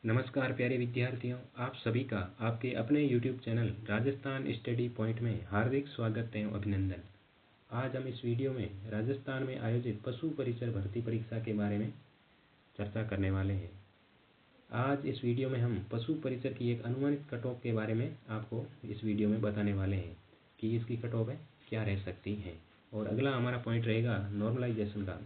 नमस्कार प्यारे विद्यार्थियों, आप सभी का आपके अपने YouTube channel Rajasthan study point में हार्दिक स्वागत एवं अभिनंदन। आज हम इस वीडियो में राजस्थान में आयोजित पशु परिचर भर्ती परीक्षा के बारे में चर्चा करने वाले हैं। आज इस वीडियो में हम पशु परिचर की एक अनुमानित कट ऑफ के बारे में आपको इस वीडियो में बताने वाले हैं कि इसकी कट ऑफ क्या रह सकती है। और अगला हमारा पॉइंट रहेगा नॉर्मलाइजेशन का।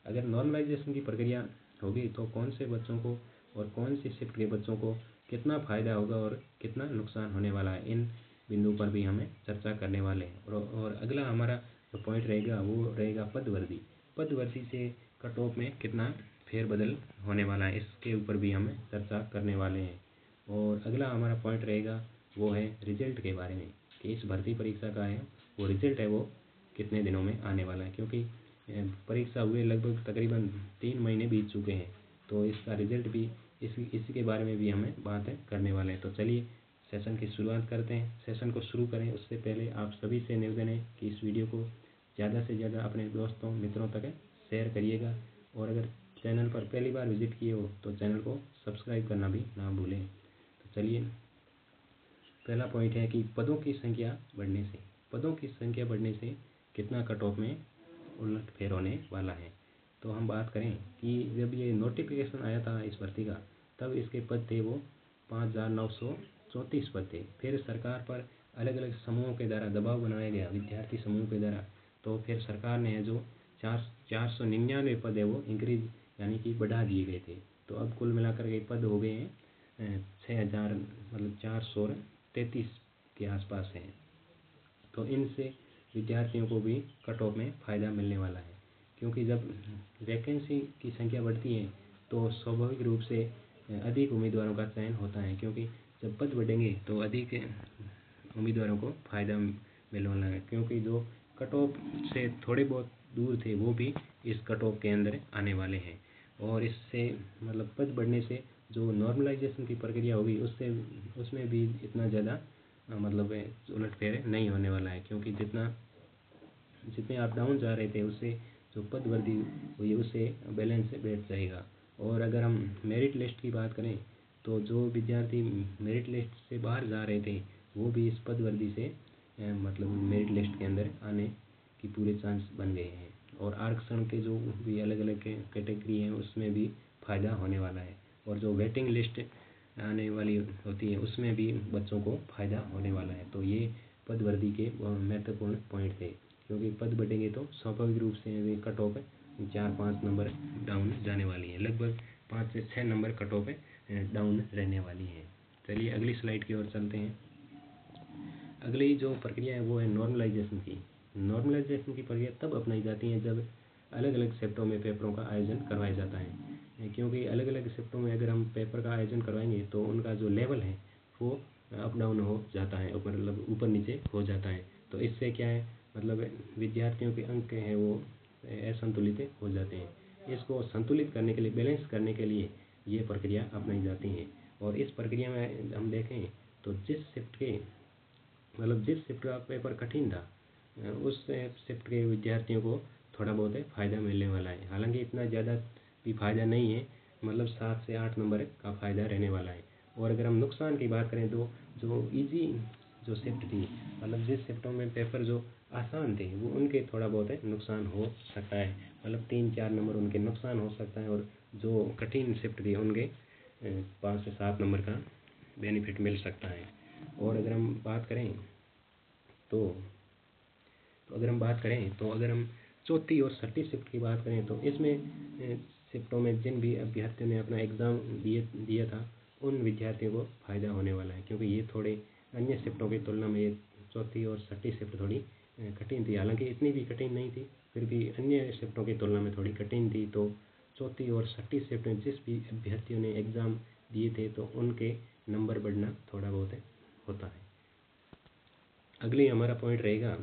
अगर नॉर्मलाइजेशन की प्रक्रिया होगी तो कौन से बच्चों को और कौन सी शिफ्ट के बच्चों को कितना फ़ायदा होगा और कितना नुकसान होने वाला है, इन बिंदु पर भी हमें चर्चा करने वाले हैं। और अगला हमारा जो पॉइंट रहेगा वो रहेगा पदवर्दी। पदवर्दी से कट ऑफ में कितना फेरबदल होने वाला है, इसके ऊपर भी हमें चर्चा करने वाले हैं। और अगला हमारा पॉइंट रहेगा वो है रिजल्ट के बारे में कि इस भर्ती परीक्षा का है वो रिजल्ट है वो कितने दिनों में आने वाला है, क्योंकि परीक्षा हुए लगभग तकरीबन 3 महीने बीत चुके हैं। तो इसका रिजल्ट भी इसी के बारे में भी हमें बात करने वाले हैं। तो चलिए सेशन की शुरुआत करते हैं। सेशन को शुरू करें उससे पहले आप सभी से निवेदन है कि इस वीडियो को ज़्यादा से ज़्यादा अपने दोस्तों मित्रों तक शेयर करिएगा। और अगर चैनल पर पहली बार विजिट किए हो तो चैनल को सब्सक्राइब करना भी ना भूलें। तो चलिए, पहला पॉइंट है कि पदों की संख्या बढ़ने से कितना कट ऑफ में उलटफेर होने वाला है। तो हम बात करें कि जब ये नोटिफिकेशन आया था इस भर्ती का, तब इसके पद थे वो 5,934 पद थे। फिर सरकार पर अलग अलग समूहों के द्वारा दबाव बनाया गया, विद्यार्थी समूह के द्वारा। तो फिर सरकार ने जो 499 पद है वो इंक्रीज यानी कि बढ़ा दिए गए थे। तो अब कुल मिलाकर के पद हो गए हैं 6,000 मतलब 433 के आसपास हैं। तो इनसे विद्यार्थियों को भी कट ऑफ में फ़ायदा मिलने वाला है, क्योंकि जब वैकेंसी की संख्या बढ़ती है तो स्वाभाविक रूप से अधिक उम्मीदवारों का चयन होता है, क्योंकि जब पद बढ़ेंगे तो अधिक उम्मीदवारों को फ़ायदा मिलने वाला है। क्योंकि जो कट ऑफ से थोड़े बहुत दूर थे वो भी इस कट ऑफ के अंदर आने वाले हैं। और इससे मतलब पद बढ़ने से जो नॉर्मलाइजेशन की प्रक्रिया होगी उसमें भी इतना ज़्यादा मतलब उलटफेर नहीं होने वाला है, क्योंकि जितने आप डाउन जा रहे थे उससे जो पद वृद्धि हुई उससे बैलेंस बैठ जाएगा। और अगर हम मेरिट लिस्ट की बात करें तो जो विद्यार्थी मेरिट लिस्ट से बाहर जा रहे थे वो भी इस पद वृद्धि से मतलब मेरिट लिस्ट के अंदर आने की पूरे चांस बन गए हैं। और आरक्षण के जो भी अलग अलग कैटेगरी हैं उसमें भी फ़ायदा होने वाला है। और जो वेटिंग लिस्ट आने वाली होती है उसमें भी बच्चों को फ़ायदा होने वाला है। तो ये पद वृद्धि के महत्वपूर्ण पॉइंट थे, क्योंकि पद बढ़ेंगे तो स्वाभाविक रूप से कट ऑफ 4-5 नंबर डाउन जाने वाली है, लगभग 5 से 6 नंबर कट ऑफ डाउन रहने वाली है। चलिए अगली स्लाइड की ओर चलते हैं। अगली जो प्रक्रिया है वो है नॉर्मलाइजेशन की। नॉर्मलाइजेशन की प्रक्रिया तब अपनाई जाती है जब अलग अलग शिफ्टों में पेपरों का आयोजन करवाया जाता है, क्योंकि अलग अलग शिफ्टों में अगर हम पेपर का आयोजन करवाएंगे तो उनका जो लेवल है वो अप डाउन हो जाता है, मतलब ऊपर नीचे हो जाता है। तो इससे क्या है, मतलब विद्यार्थियों के अंक हैं वो असंतुलित हो जाते हैं। इसको संतुलित करने के लिए, बैलेंस करने के लिए ये प्रक्रिया अपनाई जाती है। और इस प्रक्रिया में हम देखें तो जिस शिफ्ट का पेपर कठिन था उस शिफ्ट के विद्यार्थियों को थोड़ा बहुत फ़ायदा मिलने वाला है। हालांकि इतना ज़्यादा भी फ़ायदा नहीं है, मतलब 7 से 8 नंबर का फ़ायदा रहने वाला है। और अगर हम नुकसान की बात करें तो जो इजी जो शिफ्ट थी, मतलब जिस शिफ्टों में पेपर जो आसान थे वो उनके थोड़ा बहुत नुकसान हो सकता है, मतलब 3-4 नंबर उनके नुकसान हो सकता है। और जो कठिन शिफ्ट थी उनके 5 से 7 नंबर का बेनिफिट मिल सकता है। और अगर हम बात करें तो अगर हम चौथी और छठी शिफ्ट की बात करें तो इसमें शिफ्टों में जिन भी अभ्यर्थियों ने अपना एग्ज़ाम दिया था उन विद्यार्थियों को फ़ायदा होने वाला है, क्योंकि ये थोड़े अन्य शिफ्टों की तुलना में ये चौथी और छठी शिफ्ट थोड़ी कठिन थी। हालांकि इतनी भी कठिन नहीं थी, फिर भी अन्य शिफ्टों की तुलना में थोड़ी कठिन थी। तो चौथी और छठी शिफ्ट में जिस भी अभ्यर्थियों ने एग्ज़ाम दिए थे तो उनके नंबर बढ़ना थोड़ा बहुत होता है। अगली हमारा पॉइंट रहेगा,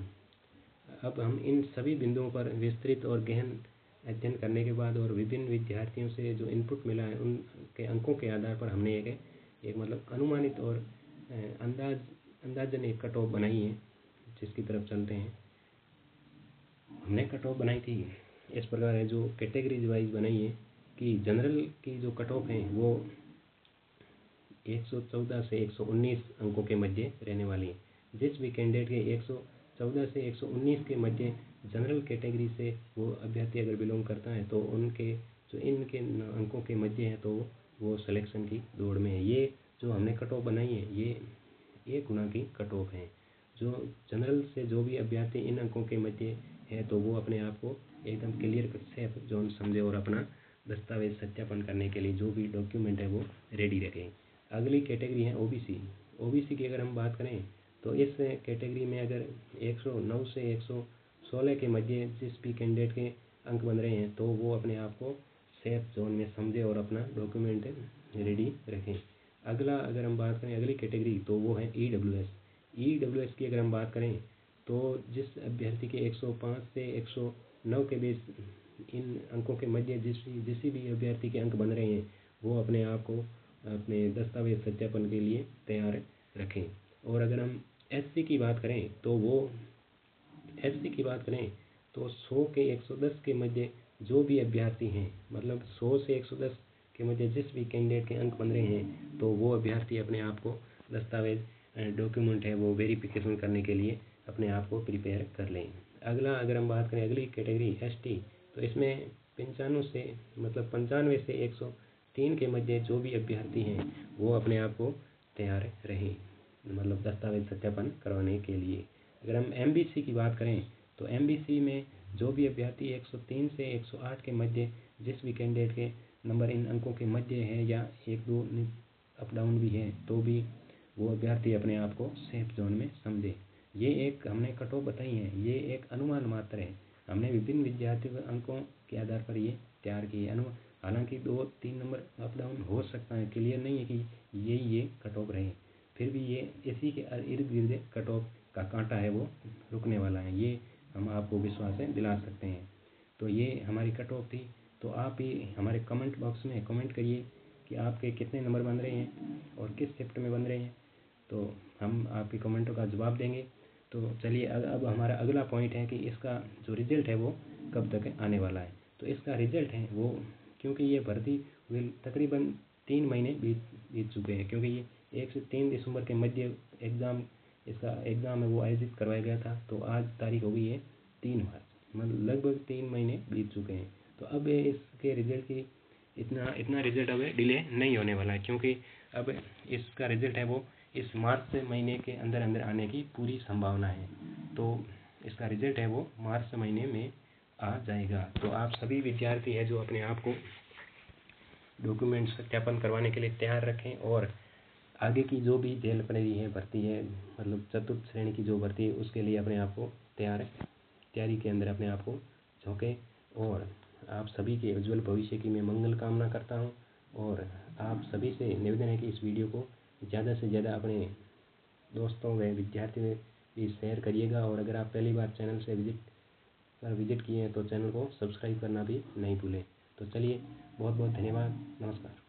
अब हम इन सभी बिंदुओं पर विस्तृत और गहन अध्ययन करने के बाद और विभिन्न विद्यार्थियों से जो इनपुट मिला है उनके अंकों के आधार पर हमने एक मतलब अनुमानित और अंदाजन एक कट ऑफ बनाई है, जिसकी तरफ चलते हैं। हमने कट ऑफ बनाई थी इस प्रकार है, जो कैटेगरीज वाइज बनाई है कि जनरल की जो कट ऑफ है वो 114 से 119 अंकों के मध्य रहने वाली है। जिस भी कैंडिडेट के 114 से 119 के मध्य जनरल कैटेगरी से वो अभ्यर्थी अगर बिलोंग करता है तो उनके जो इनके अंकों के मध्य है तो वो सिलेक्शन की दौड़ में है। ये जो हमने कट ऑफ बनाई है ये 1 गुना की कट ऑफ है। जो जनरल से जो भी अभ्यर्थी इन अंकों के मध्य है तो वो अपने आप को एकदम क्लियर सेफ जोन समझे और अपना दस्तावेज सत्यापन करने के लिए जो भी डॉक्यूमेंट है वो रेडी रखें। अगली कैटेगरी है ओबीसी। ओबीसी की अगर हम बात करें तो इस कैटेगरी में अगर 109 से 116 के मध्य जिस भी कैंडिडेट के अंक बन रहे हैं तो वो अपने आप को सेफ जोन में समझे और अपना डॉक्यूमेंट रेडी रखें। अगला अगर हम बात करें अगली कैटेगरी तो वो है ईडब्ल्यूएस। ईडब्ल्यूएस की अगर हम बात करें तो जिस अभ्यर्थी के 105 से 109 के बीच इन अंकों के मध्य जिस भी अभ्यर्थी के अंक बन रहे हैं वो अपने आप को अपने दस्तावेज सत्यापन के लिए तैयार रखें। और अगर हम एससी की बात करें तो वो एससी की बात करें तो 100 के 110 के मध्य जो भी अभ्यर्थी हैं मतलब 100 से 110 के मध्य जिस भी कैंडिडेट के अंक बन रहे हैं तो वो अभ्यर्थी अपने आप को दस्तावेज डॉक्यूमेंट है वो वेरिफिकेशन करने के लिए अपने आप को प्रिपेयर कर लें। अगला अगर हम बात करें अगली कैटेगरी एसटी तो इसमें 95 से मतलब 95 से 103 के मध्य जो भी अभ्यर्थी हैं वो अपने आप को तैयार रहें मतलब दस्तावेज सत्यापन करवाने के लिए। अगर हम एमबीसी की बात करें तो एमबीसी में जो भी अभ्यर्थी 103 से 108 के मध्य जिस भी कैंडिडेट के नंबर इन अंकों के मध्य है या 1-2 अप डाउन भी है तो भी वो अभ्यर्थी अपने आप को सेफ जोन में समझे। ये एक हमने कट ऑफ बताई है, ये एक अनुमान मात्र है। हमने विभिन्न विद्यार्थियों के अंकों के आधार पर ये तैयार की है। हालांकि 2-3 नंबर अप डाउन हो सकता है, क्लियर नहीं है कि ये कट ऑफ रहे, फिर भी ये इसी के इर्द गिर्द कट ऑफ का कांटा है वो रुकने वाला है, ये हम आपको विश्वास से दिला सकते हैं। तो ये हमारी कट ऑफ थी। तो आप भी हमारे कमेंट बॉक्स में कमेंट करिए कि आपके कितने नंबर बन रहे हैं और किस शिफ्ट में बन रहे हैं, तो हम आपके कमेंटों का जवाब देंगे। तो चलिए अब हमारा अगला पॉइंट है कि इसका जो रिज़ल्ट है वो कब तक आने वाला है। तो इसका रिज़ल्ट है वो क्योंकि ये भर्ती हुई तकरीबन 3 महीने बीत चुके हैं, क्योंकि ये 1 से 3 दिसंबर के मध्य इसका एग्ज़ाम है वो आयोजित करवाया गया था। तो आज तारीख हो गई है 3 मार्च, मतलब लगभग 3 महीने बीत चुके हैं। तो अब इसके रिज़ल्ट की इतना रिज़ल्ट अब डिले नहीं होने वाला है, क्योंकि अब इसका रिज़ल्ट है वो इस मार्च महीने के अंदर अंदर आने की पूरी संभावना है। तो इसका रिज़ल्ट है वो मार्च महीने में आ जाएगा। तो आप सभी विद्यार्थी हैं जो अपने आप को डॉक्यूमेंट सत्यापन करवाने के लिए तैयार रखें और आगे की जो भी जेल पड़ी है भर्ती है मतलब चतुर्थ श्रेणी की जो भर्ती है उसके लिए अपने आप को तैयारी के अंदर अपने आप को झोंकें। और आप सभी के उज्जवल भविष्य की मैं मंगल कामना करता हूं। और आप सभी से निवेदन है कि इस वीडियो को ज़्यादा से ज़्यादा अपने दोस्तों व विद्यार्थियों में भी शेयर करिएगा। और अगर आप पहली बार चैनल से विजिट किए हैं तो चैनल को सब्सक्राइब करना भी नहीं भूलें। तो चलिए, बहुत बहुत धन्यवाद, नमस्कार।